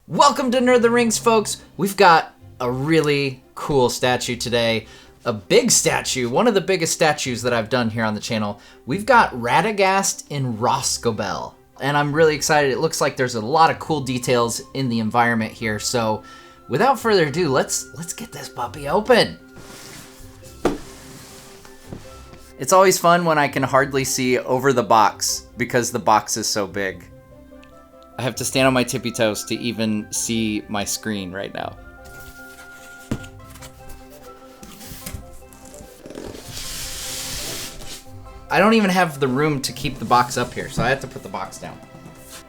Welcome to Nerd of the Rings, folks. We've got a really cool statue today. A big statue, one of the biggest statues that I've done here on the channel. We've got Radagast in Rhosgobel, and I'm really excited. It looks like there's a lot of cool details in the environment here. So without further ado, let's get this puppy open. It's always fun when I can hardly see over the box because the box is so big. I have to stand on my tippy toes to even see my screen right now. I don't even have the room to keep the box up here, so I have to put the box down.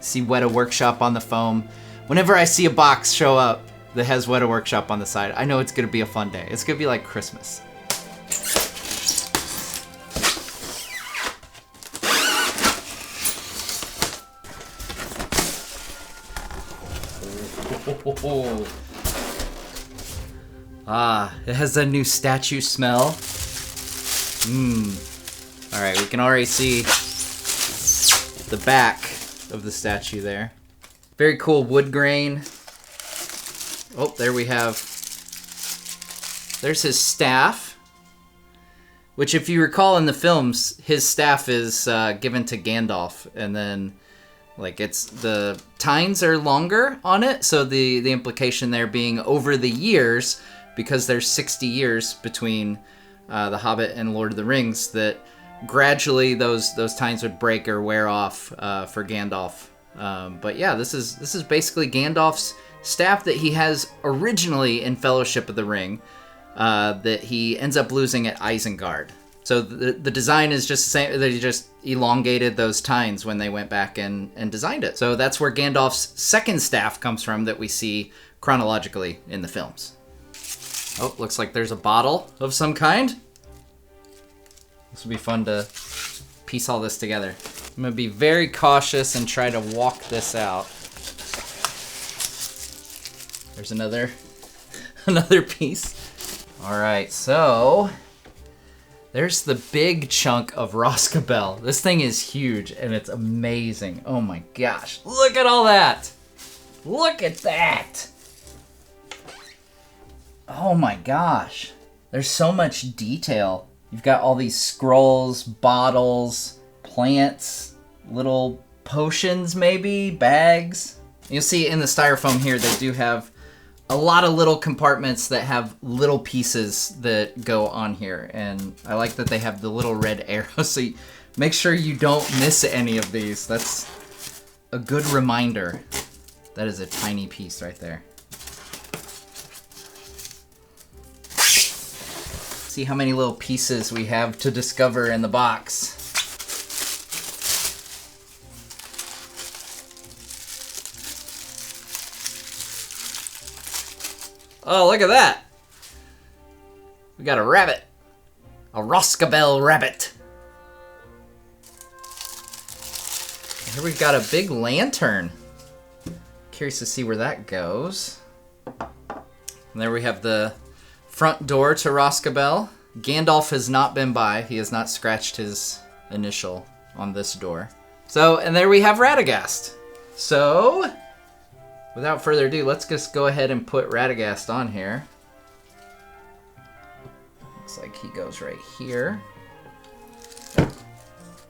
See Wētā Workshop on the foam. Whenever I see a box show up that has Wētā Workshop on the side, I know it's gonna be a fun day. It's gonna be like Christmas. It has a new statue smell. All right, we can already see the back of the statue there. Very cool wood grain. Oh, there we have. There's his staff, which if you recall in the films, his staff is given to Gandalf, and then like it's the tines are longer on it, so the implication there being over the years, because there's 60 years between The Hobbit and Lord of the Rings, that gradually those tines would break or wear off for Gandalf. But yeah, this is basically Gandalf's staff that he has originally in Fellowship of the Ring, that he ends up losing at Isengard. So the design is just the same. They just elongated those tines when they went back and designed it. So that's where Gandalf's second staff comes from that we see chronologically in the films. Oh, looks like there's a bottle of some kind. This will be fun to piece all this together. I'm gonna be very cautious and try to walk this out. There's another piece. All right, so there's the big chunk of Rhosgobel. This thing is huge and it's amazing. Oh my gosh, look at all that. Look at that. Oh my gosh, there's so much detail. You've got all these scrolls, bottles, plants, little potions maybe, bags. You'll see in the styrofoam here, they do have a lot of little compartments that have little pieces that go on here. And I like that they have the little red arrows, so make sure you don't miss any of these. That's a good reminder. That is a tiny piece right there. See how many little pieces we have to discover in the box. Oh, look at that. We got a rabbit. A Rhosgobel rabbit. Here we've got a big lantern. Curious to see where that goes. And there we have the front door to Rhosgobel. Gandalf has not been by. He has not scratched his initial on this door. So, and there we have Radagast. So, without further ado, let's just go ahead and put Radagast on here. Looks like he goes right here.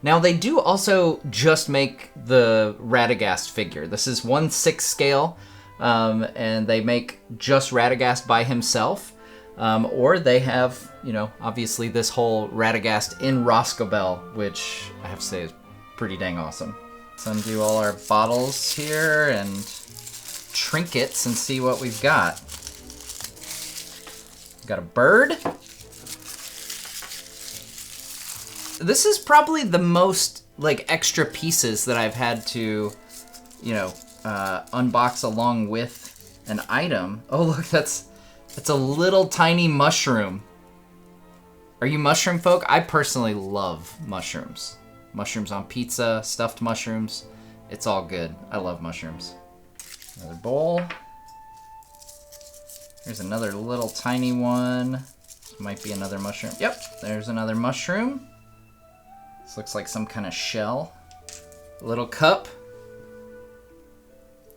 Now, they do also just make the Radagast figure. This is 1/6 scale, and they make just Radagast by himself. Or they have, you know, obviously this whole Radagast in Rhosgobel, which I have to say is pretty dang awesome. Let's undo all our bottles here and trinkets and see what we've got. We've got a bird. This is probably the most like extra pieces that I've had to, you know, unbox along with an item. Oh look, that's a little tiny mushroom. Are you mushroom folk? I personally love mushrooms. Mushrooms on pizza, stuffed mushrooms. It's all good. I love mushrooms. Another bowl. There's another little tiny one. This might be another mushroom. Yep, there's another mushroom. This looks like some kind of shell. A little cup.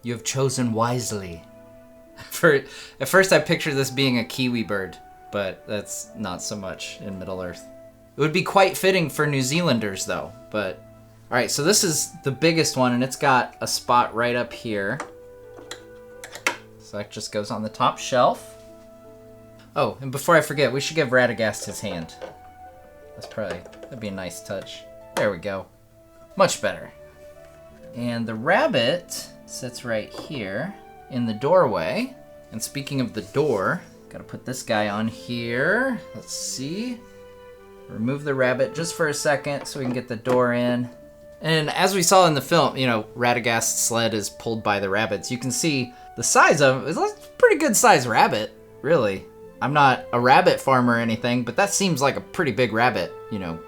You have chosen wisely. At first I pictured this being a kiwi bird, but that's not so much in Middle-earth. It would be quite fitting for New Zealanders, though. But all right, so this is the biggest one, and it's got a spot right up here. So that just goes on the top shelf. Oh, and before I forget, we should give Radagast his hand. That'd be a nice touch. There we go. Much better. And the rabbit sits right here in the doorway. And speaking of the door, gotta put this guy on here. Let's see. Remove the rabbit just for a second so we can get the door in. And as we saw in the film, Radagast's sled is pulled by the rabbits. You can see the size of it. It's a pretty good sized rabbit, really. I'm not a rabbit farmer or anything, but that seems like a pretty big rabbit,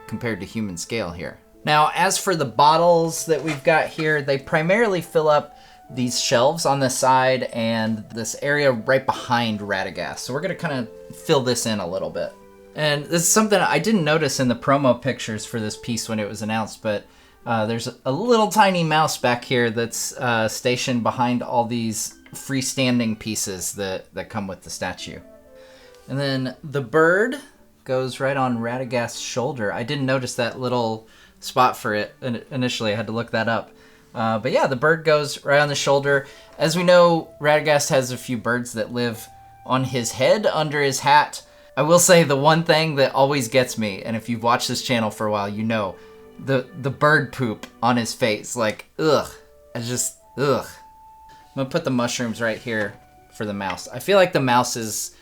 compared to human scale here. Now, as for the bottles that we've got here, they primarily fill up these shelves on the side and this area right behind Radagast. So we're gonna kind of fill this in a little bit. And this is something I didn't notice in the promo pictures for this piece when it was announced, but there's a little tiny mouse back here that's stationed behind all these freestanding pieces that come with the statue. And then the bird goes right on Radagast's shoulder. I didn't notice that little spot for it initially. I had to look that up. But yeah, the bird goes right on the shoulder. As we know, Radagast has a few birds that live on his head, under his hat. I will say the one thing that always gets me, and if you've watched this channel for a while, the bird poop on his face. Like, ugh. Ugh. I'm gonna put the mushrooms right here for the mouse. I feel like the mouse is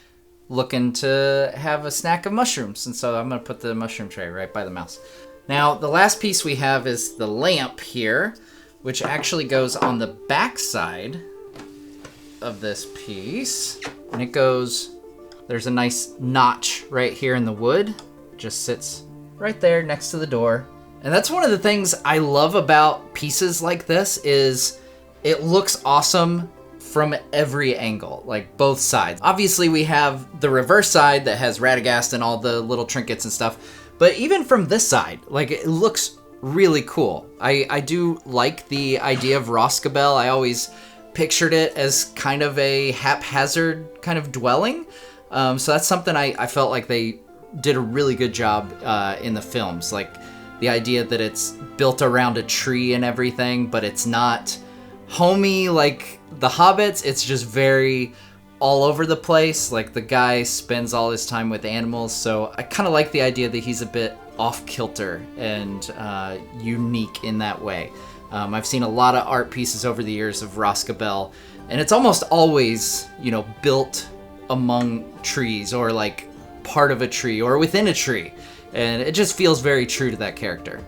looking to have a snack of mushrooms, and so I'm gonna put the mushroom tray right by the mouse. Now, the last piece we have is the lamp here, which actually goes on the back side of this piece, and there's a nice notch right here in the wood. It just sits right there next to the door. And that's one of the things I love about pieces like this is it looks awesome from every angle, like both sides. Obviously, we have the reverse side that has Radagast and all the little trinkets and stuff, but even from this side, like, it looks really cool. I do like the idea of Rhosgobel. I always pictured it as kind of a haphazard kind of dwelling. So that's something I felt like they did a really good job in the films. Like the idea that it's built around a tree and everything, but it's not homey like the Hobbits. It's just very all over the place. Like the guy spends all his time with animals. So I kind of like the idea that he's a bit off kilter and unique in that way. I've seen a lot of art pieces over the years of Rhosgobel, and it's almost always, built among trees or like part of a tree or within a tree. And it just feels very true to that character.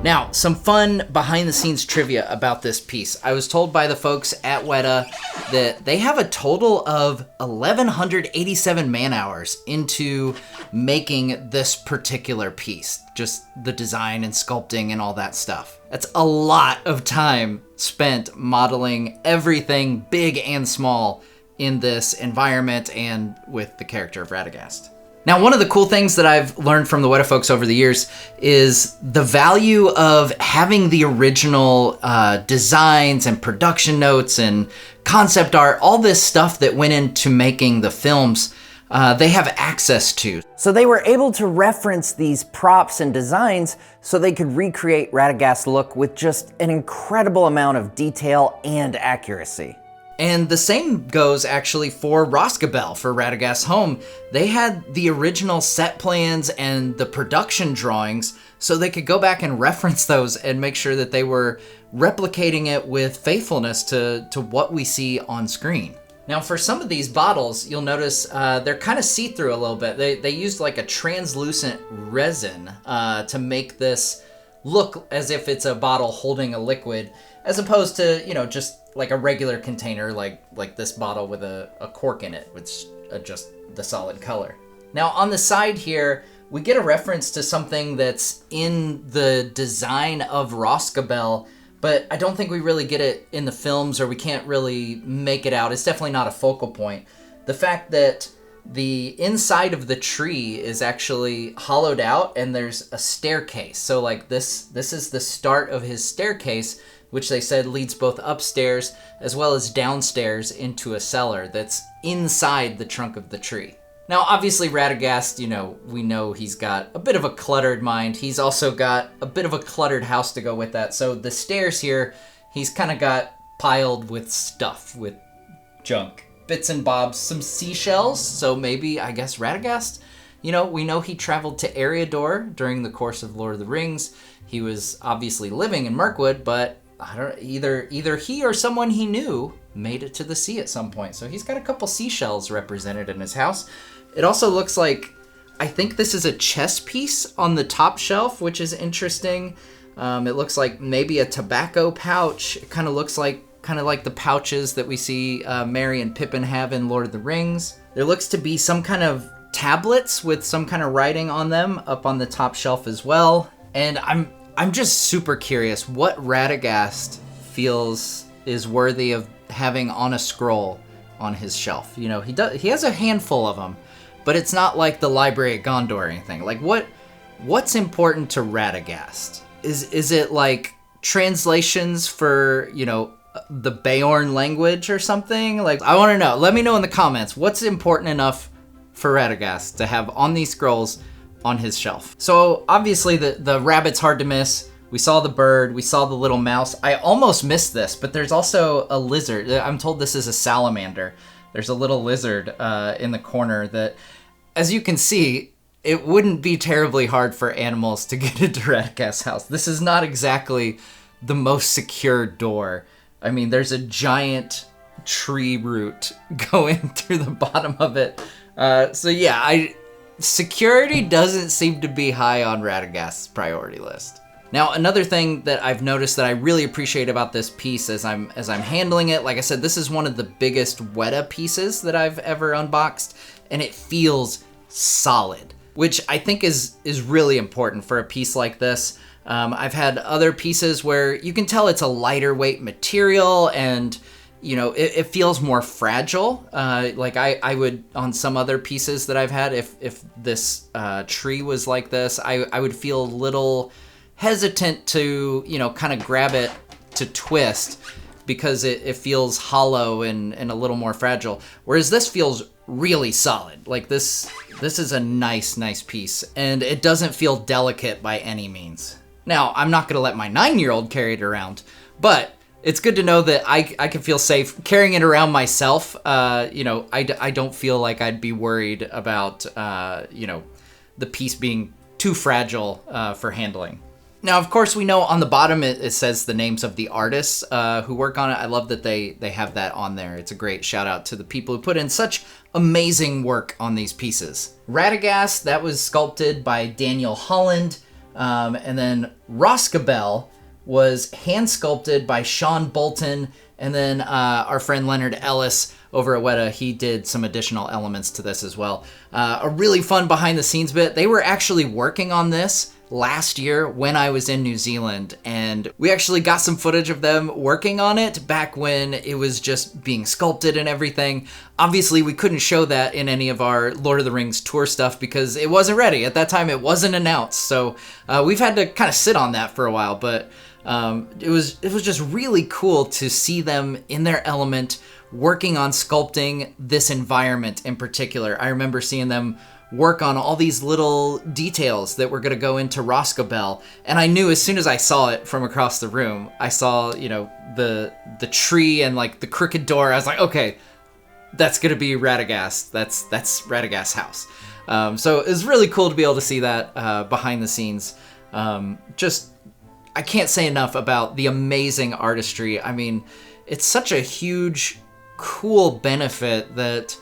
Now, some fun behind-the-scenes trivia about this piece. I was told by the folks at Wētā that they have a total of 1,187 man-hours into making this particular piece. Just the design and sculpting and all that stuff. That's a lot of time spent modeling everything big and small in this environment and with the character of Radagast. Now, one of the cool things that I've learned from the Wētā folks over the years is the value of having the original designs and production notes and concept art, all this stuff that went into making the films, they have access to. So they were able to reference these props and designs so they could recreate Radagast's look with just an incredible amount of detail and accuracy. And the same goes actually for Rhosgobel, for Radagast's home. They had the original set plans and the production drawings so they could go back and reference those and make sure that they were replicating it with faithfulness to what we see on screen. Now, for some of these bottles, you'll notice they're kind of see-through a little bit. They used like a translucent resin to make this look as if it's a bottle holding a liquid, as opposed to, just like a regular container, like this bottle with a cork in it, which just the solid color. Now on the side here, we get a reference to something that's in the design of Rhosgobel, but I don't think we really get it in the films, or we can't really make it out. It's definitely not a focal point. The fact that the inside of the tree is actually hollowed out and there's a staircase. So like this is the start of his staircase, which they said leads both upstairs as well as downstairs into a cellar that's inside the trunk of the tree. Now, obviously, Radagast, we know he's got a bit of a cluttered mind. He's also got a bit of a cluttered house to go with that. So the stairs here, he's kind of got piled with stuff, with junk. Bits and bobs, some seashells. So maybe, I guess, Radagast, we know he traveled to Eriador during the course of Lord of the Rings. He was obviously living in Mirkwood, but either he or someone he knew made it to the sea at some point. So he's got a couple seashells represented in his house. It also looks like, I think this is a chess piece on the top shelf, which is interesting. It looks like maybe a tobacco pouch. It kind of looks like the pouches that we see Merry and Pippin have in Lord of the Rings. There looks to be some kind of tablets with some kind of writing on them up on the top shelf as well. And I'm just super curious what Radagast feels is worthy of having on a scroll on his shelf. He has a handful of them, but it's not like the library at Gondor or anything. Like what's important to Radagast? Is it like translations for, the Beorn language or something? Like, I want to know. Let me know in the comments what's important enough for Radagast to have on these scrolls on his shelf. So obviously the rabbit's hard to miss. We saw the bird, we saw the little mouse. I almost missed this, but there's also a lizard. I'm told this is a salamander. There's a little lizard in the corner that, as you can see, it wouldn't be terribly hard for animals to get into Radagast's house. This is not exactly the most secure door. I mean, there's a giant tree root going through the bottom of it. So yeah, security doesn't seem to be high on Radagast's priority list. Now, another thing that I've noticed that I really appreciate about this piece as I'm handling it, like I said, this is one of the biggest Wētā pieces that I've ever unboxed, and it feels solid, which I think is really important for a piece like this. I've had other pieces where you can tell it's a lighter weight material and it feels more fragile. Like I would, on some other pieces that I've had, if this tree was like this, I would feel a little hesitant to, kind of grab it to twist because it feels hollow and a little more fragile. Whereas this feels really solid. Like this is a nice piece, and it doesn't feel delicate by any means. Now, I'm not going to let my 9-year-old carry it around, but it's good to know that I can feel safe carrying it around myself. I don't feel like I'd be worried about, the piece being too fragile for handling. Now, of course, we know on the bottom it says the names of the artists who work on it. I love that they have that on there. It's a great shout out to the people who put in such amazing work on these pieces. Radagast, that was sculpted by Daniel Holland. And then Rhosgobel was hand sculpted by Sean Bolton. And then our friend Leonard Ellis over at Wētā, he did some additional elements to this as well. A really fun behind the scenes bit. They were actually working on this last year when I was in New Zealand, and we actually got some footage of them working on it back when it was just being sculpted and everything. Obviously, we couldn't show that in any of our Lord of the Rings tour stuff because it wasn't ready. At that time, it wasn't announced, so we've had to kind of sit on that for a while, but it was just really cool to see them in their element working on sculpting this environment in particular. I remember seeing them work on all these little details that were going to go into Rhosgobel, and I knew as soon as I saw it from across the room, I saw, the tree and like the crooked door. I was like, okay, that's going to be Radagast. That's Radagast's house. So it was really cool to be able to see that behind the scenes. I can't say enough about the amazing artistry. I mean, it's such a huge, cool benefit that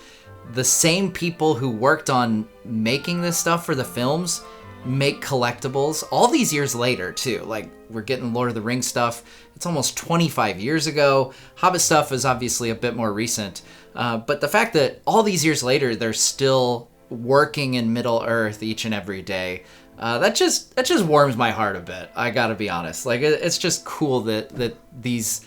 the same people who worked on making this stuff for the films make collectibles all these years later too. Like, we're getting Lord of the Rings stuff. It's almost 25 years ago. Hobbit stuff is obviously a bit more recent. But the fact that all these years later, they're still working in Middle Earth each and every day, that just warms my heart a bit. I gotta be honest. Like, it's just cool that these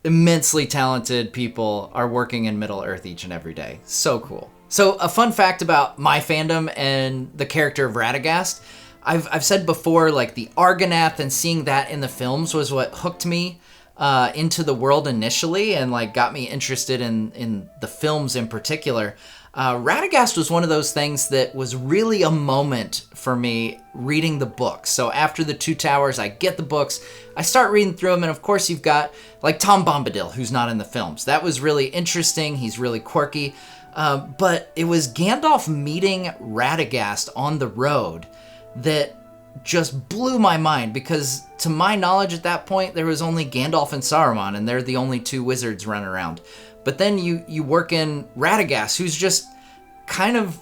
immensely talented people are working in Middle Earth each and every day. So cool. So a fun fact about my fandom and the character of Radagast, I've said before, like the Argonath and seeing that in the films was what hooked me into the world initially and like got me interested in the films in particular. Radagast was one of those things that was really a moment for me reading the books. So after the Two Towers, I get the books, I start reading through them, and of course you've got like Tom Bombadil, who's not in the films. That was really interesting. He's really quirky. But it was Gandalf meeting Radagast on the road that just blew my mind, because to my knowledge at that point, there was only Gandalf and Saruman, and they're the only two wizards running around. But then you work in Radagast, who's just kind of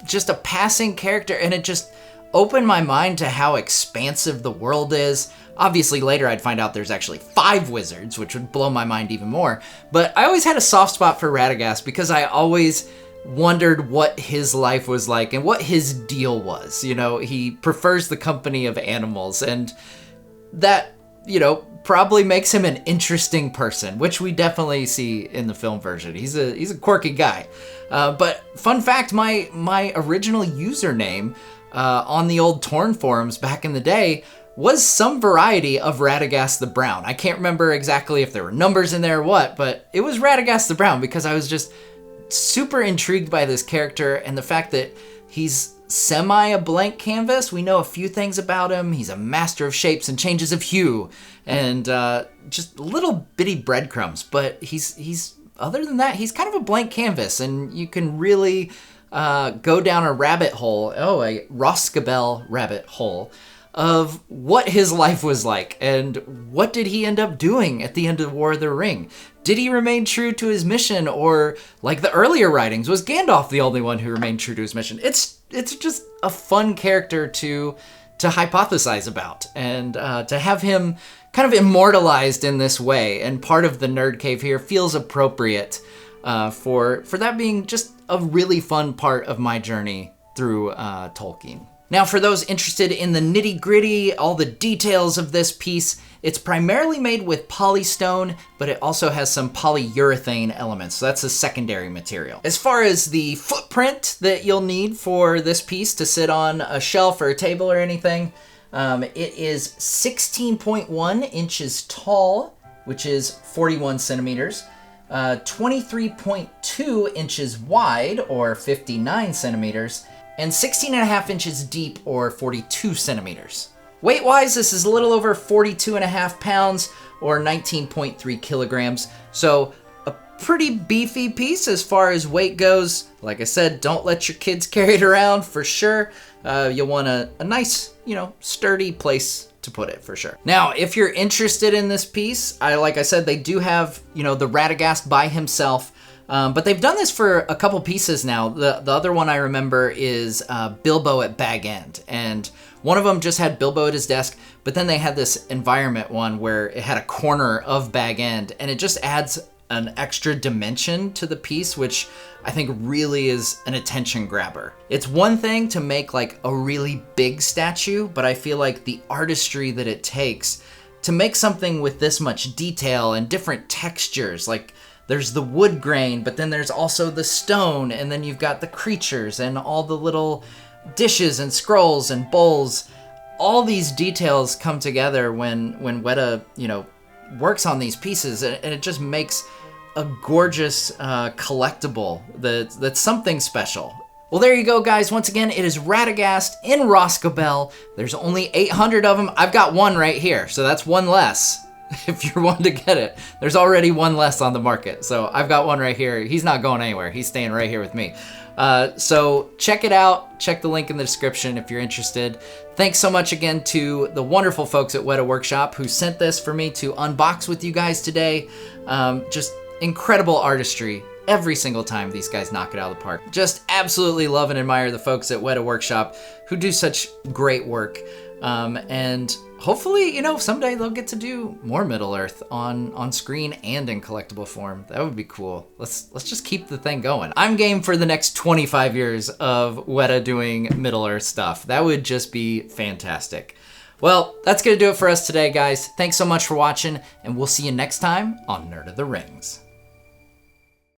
just a passing character, and it just opened my mind to how expansive the world is. Obviously, later I'd find out there's actually 5 wizards, which would blow my mind even more. But I always had a soft spot for Radagast because I always wondered what his life was like and what his deal was. You know, he prefers the company of animals, and that, you know, probably makes him an interesting person, which we definitely see in the film version. He's a quirky guy. But fun fact, my original username on the old Torn forums back in the day was some variety of Radagast the Brown. I can't remember exactly if there were numbers in there or what, but it was Radagast the Brown because I was just super intrigued by this character and the fact that he's semi a blank canvas. We know a few things about him. He's a master of shapes and changes of hue, and just little bitty breadcrumbs. But he's other than that, he's kind of a blank canvas, and you can really go down a rabbit hole, a Rhosgobel rabbit hole, of what his life was like and what did he end up doing at the end of War of the Ring. Did he remain true to his mission, or like the earlier writings, was Gandalf the only one who remained true to his mission? It's just a fun character to hypothesize about, and to have him kind of immortalized in this way and part of the Nerd Cave here feels appropriate for that being just a really fun part of my journey through Tolkien. Now, for those interested in the nitty-gritty, all the details of this piece, it's primarily made with polystone, but it also has some polyurethane elements, so that's a secondary material. As far as the footprint that you'll need for this piece to sit on a shelf or a table or anything, it is 16.1 inches tall, which is 41 centimeters, 23.2 inches wide, or 59 centimeters, and 16.5 inches deep, or 42 centimeters. Weight-wise, this is a little over 42.5 pounds, or 19.3 kilograms, so a pretty beefy piece as far as weight goes. Like I said, don't let your kids carry it around for sure. You'll want a nice, sturdy place to put it for sure. Now, if you're interested in this piece, like I said, they do have, the Radagast by himself. But they've done this for a couple pieces now. The other one I remember is Bilbo at Bag End. And one of them just had Bilbo at his desk, but then they had this environment one where it had a corner of Bag End, and it just adds an extra dimension to the piece, which I think really is an attention grabber. It's one thing to make like a really big statue, but I feel like the artistry that it takes to make something with this much detail and different textures, like there's the wood grain, but then there's also the stone, and then you've got the creatures and all the little dishes and scrolls and bowls. All these details come together when Wētā, works on these pieces, and it just makes a gorgeous collectible that's something special. Well, there you go, guys. Once again, it is Radagast in Rhosgobel. There's only 800 of them. I've got one right here, so that's one less. If you're wanting to get it, there's already one less on the market. So I've got one right here. He's not going anywhere. He's staying right here with me. So check it out. Check the link in the description if you're interested. Thanks so much again to the wonderful folks at Wētā Workshop who sent this for me to unbox with you guys today. Just incredible artistry. Every single time these guys knock it out of the park. Just absolutely love and admire the folks at Wētā Workshop who do such great work. And hopefully, someday they'll get to do more Middle-earth on screen and in collectible form. That would be cool. Let's just keep the thing going. I'm game for the next 25 years of Wētā doing Middle-earth stuff. That would just be fantastic. Well, that's going to do it for us today, guys. Thanks so much for watching, and we'll see you next time on Nerd of the Rings.